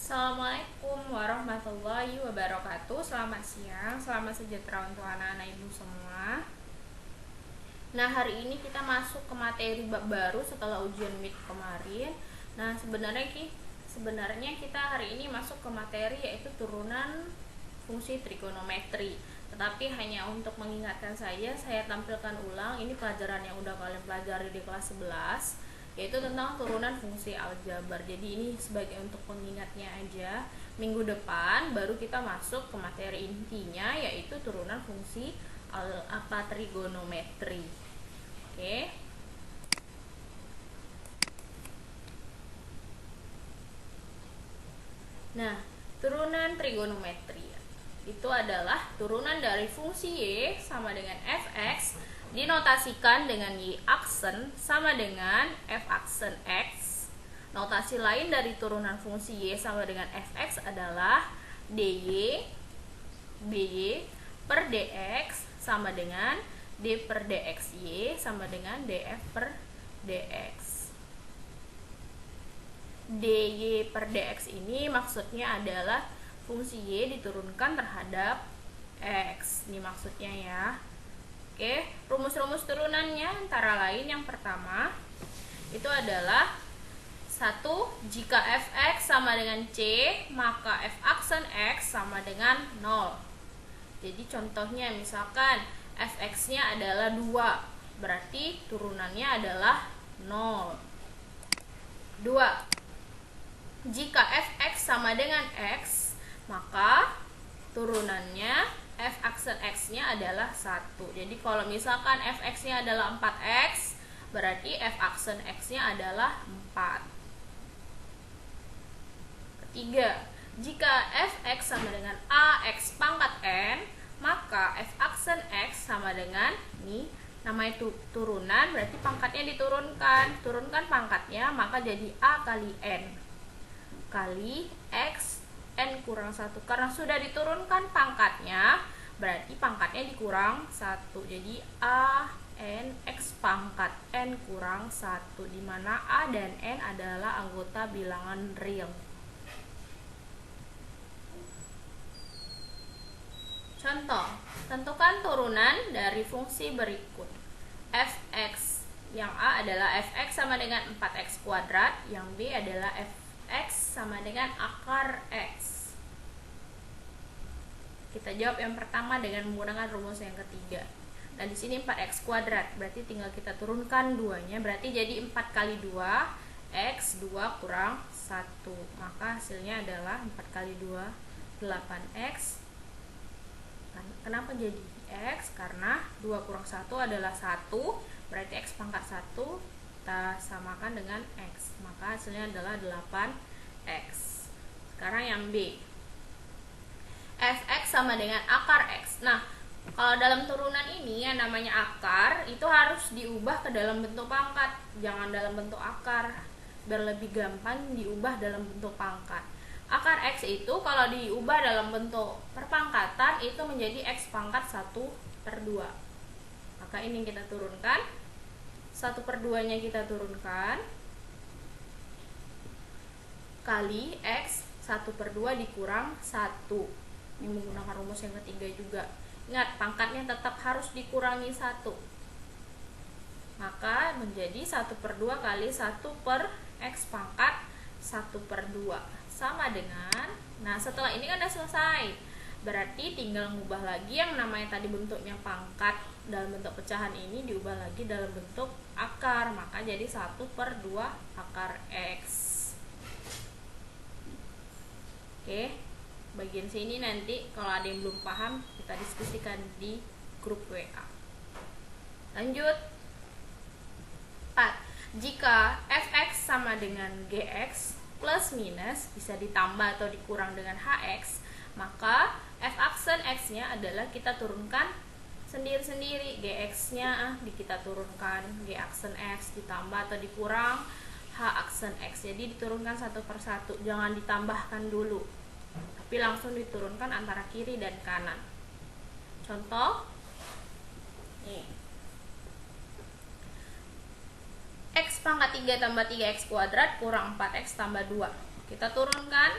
Assalamualaikum warahmatullahi wabarakatuh. Selamat siang, selamat sejahtera untuk anak-anak ibu semua. Nah, hari ini kita masuk ke materi bab baru setelah ujian MIT kemarin. Nah, sebenarnya kita hari ini masuk ke materi yaitu turunan fungsi trigonometri. Tetapi hanya untuk mengingatkan saja, saya tampilkan ulang ini pelajaran yang udah kalian pelajari di kelas 11, yaitu tentang turunan fungsi aljabar. Jadi ini sebagai untuk pengingatnya aja. Minggu depan baru kita masuk ke materi intinya, yaitu turunan fungsi trigonometri. Oke. Nah, turunan trigonometri itu adalah turunan dari fungsi y sama dengan fx dinotasikan dengan y aksen sama dengan f aksen x. Notasi lain dari turunan fungsi y sama dengan fx adalah dy per dx sama dengan d per dxy sama dengan df per dx. dy per dx ini maksudnya adalah fungsi y diturunkan terhadap x. Ini maksudnya ya. Oke, rumus-rumus turunannya antara lain yang pertama itu adalah 1. Jika fx sama dengan c, maka f aksen x sama dengan 0. Jadi contohnya misalkan fx-nya adalah 2, berarti turunannya adalah 0. 2. Jika fx sama dengan x, maka turunannya f aksen x-nya adalah 1. Jadi kalau misalkan fx-nya adalah 4x, berarti f aksen x-nya adalah 4. Ketiga, jika fx sama dengan ax pangkat n, maka f aksen x sama dengan, ini namanya turunan, berarti pangkatnya diturunkan. Turunkan pangkatnya, maka jadi a kali n kali x n kurang 1. Karena sudah diturunkan pangkatnya, berarti pangkatnya dikurang 1. Jadi a n x pangkat n kurang 1, dimana a dan n adalah anggota bilangan real. Contoh, tentukan turunan dari fungsi berikut. Fx yang a adalah fx sama dengan 4x kuadrat, yang b adalah fx sama dengan akar x. Kita jawab yang pertama dengan menggunakan rumus yang ketiga. Nah, di sini 4x kuadrat, berarti tinggal kita turunkan 2-nya, berarti jadi 4 kali 2 x, 2 kurang 1. Maka hasilnya adalah 4 kali 2 8x. Kenapa jadi x? Karena 2 kurang 1 adalah 1, berarti x pangkat 1 kita samakan dengan x, maka hasilnya adalah 8x. Sekarang yang b, fx sama dengan akar x. Nah, kalau dalam turunan ini yang namanya akar itu harus diubah ke dalam bentuk pangkat, jangan dalam bentuk akar, biar lebih gampang diubah dalam bentuk pangkat. Akar x itu kalau diubah dalam bentuk perpangkatan itu menjadi x pangkat 1/2. Maka ini kita turunkan, 1/2 nya kita turunkan, kali x 1/2 dikurang 1. Ini menggunakan rumus yang ketiga juga. Ingat, pangkatnya tetap harus dikurangi 1. Maka menjadi 1/2 kali 1/x pangkat 1/2 sama dengan, nah setelah ini kan udah selesai, berarti tinggal ngubah lagi yang namanya tadi bentuknya pangkat dalam bentuk pecahan ini diubah lagi dalam bentuk akar, maka jadi 1/2 akar x. Oke, bagian sini nanti kalau ada yang belum paham kita diskusikan di grup WA. Lanjut. 4. Jika fx sama dengan gx plus minus bisa ditambah atau dikurang dengan hx, maka f aksen x-nya adalah kita turunkan sendiri-sendiri. Gx-nya kita turunkan, g aksen x ditambah atau dikurang h aksen x. Jadi diturunkan satu persatu, jangan ditambahkan dulu, tapi langsung diturunkan antara kiri dan kanan. Contoh, nih, x pangkat 3 tambah 3x kuadrat kurang 4x tambah 2. Kita turunkan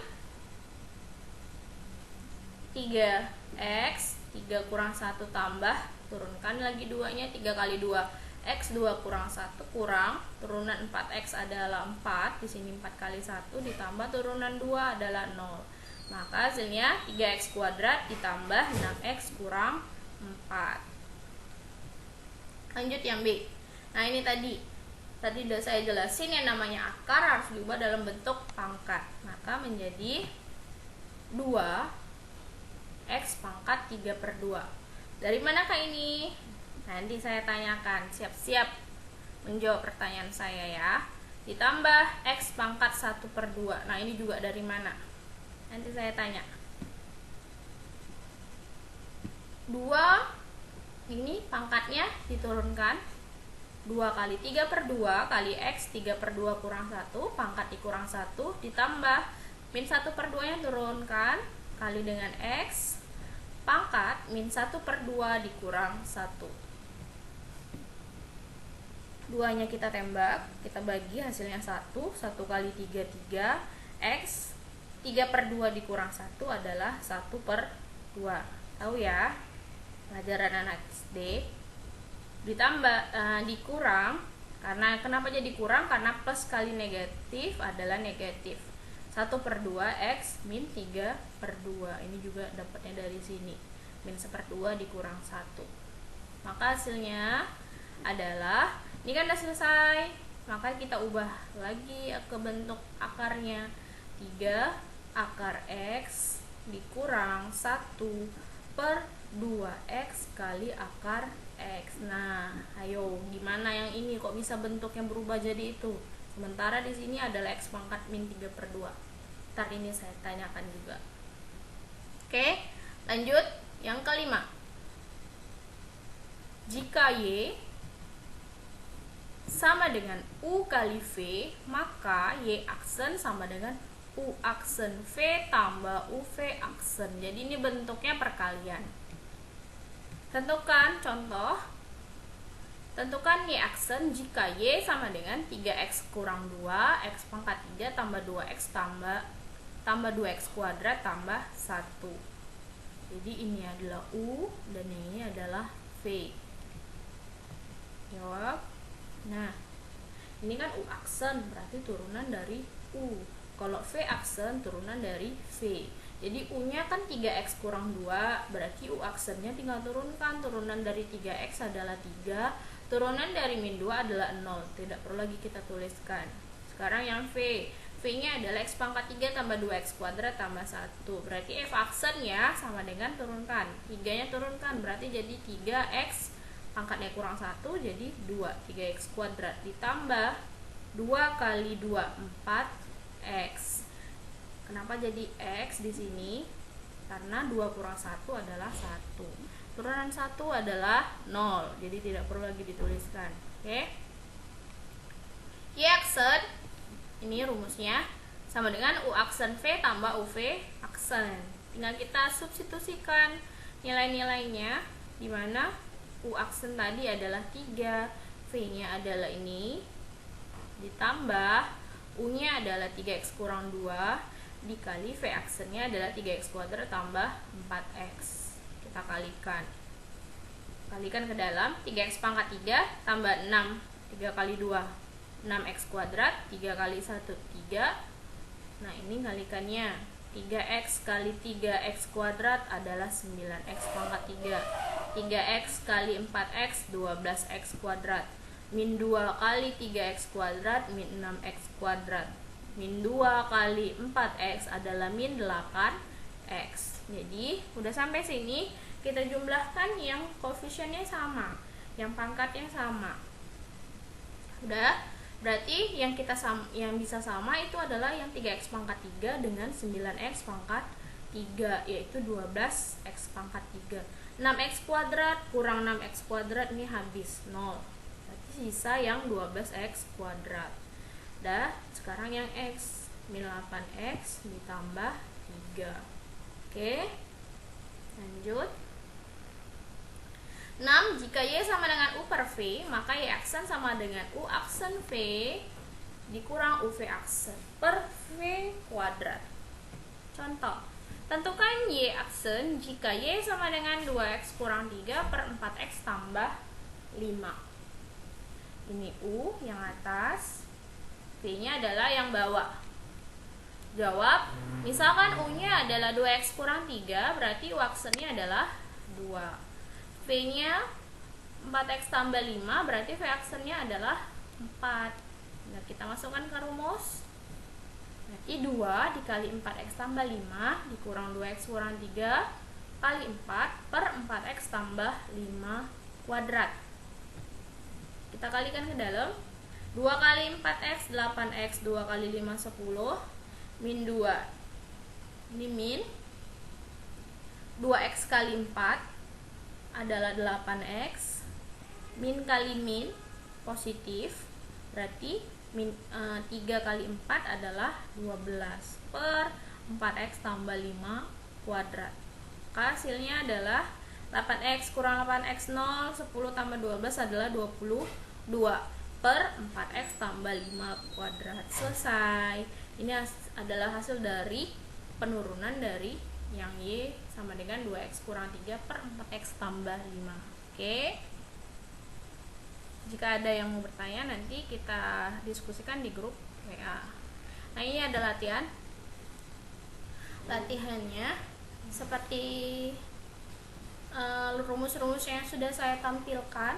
3x, 3 kurang 1 tambah, turunkan lagi 2-nya, 3 kali 2 x, 2 kurang 1 kurang, turunan 4x adalah 4, di sini 4 kali 1 ditambah turunan 2 adalah 0. Maka hasilnya 3x kuadrat ditambah 6x kurang 4. Lanjut yang B. Nah, ini tadi udah saya jelasin yang namanya akar harus diubah dalam bentuk pangkat. Maka menjadi 2x pangkat 3/2. Dari manakah ini? Nanti saya tanyakan. Siap-siap menjawab pertanyaan saya ya. Ditambah x pangkat 1/2. Nah, ini juga dari mana? Nanti saya tanya. 2 ini pangkatnya diturunkan. 2 kali 3/2 kali x, 3/2 kurang 1, pangkat dikurang 1, ditambah min 1/2 nya turunkan, kali dengan x, pangkat min 1/2 dikurang 1. 2 nya kita tembak, kita bagi hasilnya 1, 1 kali 3, 3, x, 3/2 dikurang 1 adalah 1/2. Tahu ya, pelajaran anak SD. Ditambah dikurang, karena kenapa jadi kurang? Karena plus kali negatif adalah negatif. 1/2 x min 3/2. Ini juga dapatnya dari sini, min 1/2 dikurang 1. Maka hasilnya adalah, ini kan udah selesai, maka kita ubah lagi ke bentuk akarnya. 3 akar x dikurang 1/2x kali akar x. Nah, ayo, gimana yang ini kok bisa bentuknya berubah jadi itu? Sementara di sini adalah x pangkat min 3/2. Ntar ini saya tanyakan juga. Oke, lanjut yang kelima. Jika y sama dengan u kali v, maka y aksen sama dengan u aksen v tambah uv aksen. Jadi ini bentuknya perkalian. Tentukan contoh. Tentukan y aksen jika y sama dengan 3x kurang 2, x pangkat 3 tambah 2x tambah 2x kuadrat tambah 1. Jadi ini adalah u dan ini adalah v. Jawab. Nah, ini kan u aksen, berarti turunan dari u. Kalau v aksen turunan dari v. Jadi u-nya kan 3x kurang 2, berarti u aksennya tinggal turunkan. Turunan dari 3x adalah 3, turunan dari min 2 adalah 0. Tidak perlu lagi kita tuliskan. Sekarang yang v. V-nya adalah x pangkat 3 tambah 2x kuadrat tambah 1. Berarti f aksennya sama dengan turunkan. 3-nya turunkan, berarti jadi 3x pangkatnya kurang 1, jadi 2. 3x kuadrat ditambah 2 kali 2, 4x. Kenapa jadi x di sini? Karena 2 kurang 1 adalah 1. Turunan 1 adalah 0. Jadi tidak perlu lagi dituliskan. Oke. Y aksen, ini rumusnya sama dengan u aksen v tambah uv aksen. Tinggal kita substitusikan nilai-nilainya, di mana u aksen tadi adalah 3, v-nya adalah ini, ditambah u-nya adalah 3x kurang 2, dikali v aksennya adalah 3x kuadrat tambah 4x. Kita kalikan ke dalam. 3x pangkat 3 tambah 6, 3 kali 2 6x kuadrat, 3 kali 1 3. Nah, ini kalikannya, 3x kali 3x kuadrat adalah 9x pangkat 3. 3x kali 4x 12x kuadrat. Min 2 kali 3x kuadrat min 6x kuadrat. Min 2 kali 4x adalah min 8x. Jadi udah sampai sini, kita jumlahkan yang koefisiennya sama, yang pangkatnya sama. Udah, berarti yang bisa sama itu adalah yang 3x pangkat 3 dengan 9x pangkat 3, yaitu 12x pangkat 3. 6x kuadrat kurang 6x kuadrat ini habis 0. Berarti sisa yang 12x kuadrat. Dah, sekarang yang x, min 8x ditambah 3. Oke, lanjut. 6. Jika y sama dengan u per v, maka y aksen sama dengan u aksen v dikurang uv aksen per v kuadrat. Contoh, Tentukan Y aksen jika Y sama dengan 2X kurang 3 per 4X tambah 5. Ini U yang atas, V-nya adalah yang bawah. Jawab, misalkan U-nya adalah 2X kurang 3, berarti U aksennya adalah 2. V-nya 4X tambah 5, berarti V aksennya adalah 4. Nah, kita masukkan ke rumus. Berarti 2 dikali 4X tambah 5 dikurang 2X kurang 3 kali 4 per 4X tambah 5 kuadrat. Kita kalikan ke dalam. 2 kali 4X 8X, 2 kali 5 10, min 2. Ini min 2X kali 4 adalah 8X, min kali min positif, berarti 3 kali 4 adalah 12 per 4X tambah 5 kuadrat. Maka hasilnya adalah 8X kurang 8X 0, 10 tambah 12 adalah 22 per 4X tambah 5 kuadrat. Selesai. Ini adalah hasil dari penurunan dari yang Y sama dengan 2X kurang 3 per 4X tambah 5. Oke. Jika ada yang mau bertanya, nanti kita diskusikan di grup WA. Nah, ini ada latihan. Latihannya seperti rumus-rumus yang sudah saya tampilkan.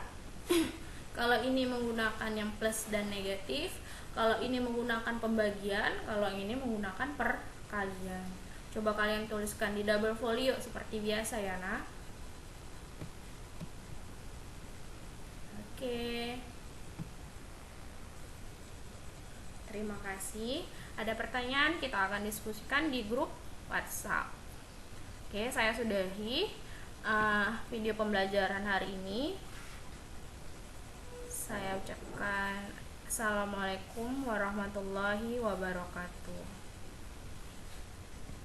Kalau ini menggunakan yang plus dan negatif, kalau ini menggunakan pembagian, kalau ini menggunakan perkalian. Coba kalian tuliskan di double folio seperti biasa ya, nah. Oke. Terima kasih. Ada pertanyaan, kita akan diskusikan di grup WhatsApp. Oke, saya sudahi video pembelajaran hari ini. Saya ucapkan Assalamualaikum warahmatullahi wabarakatuh.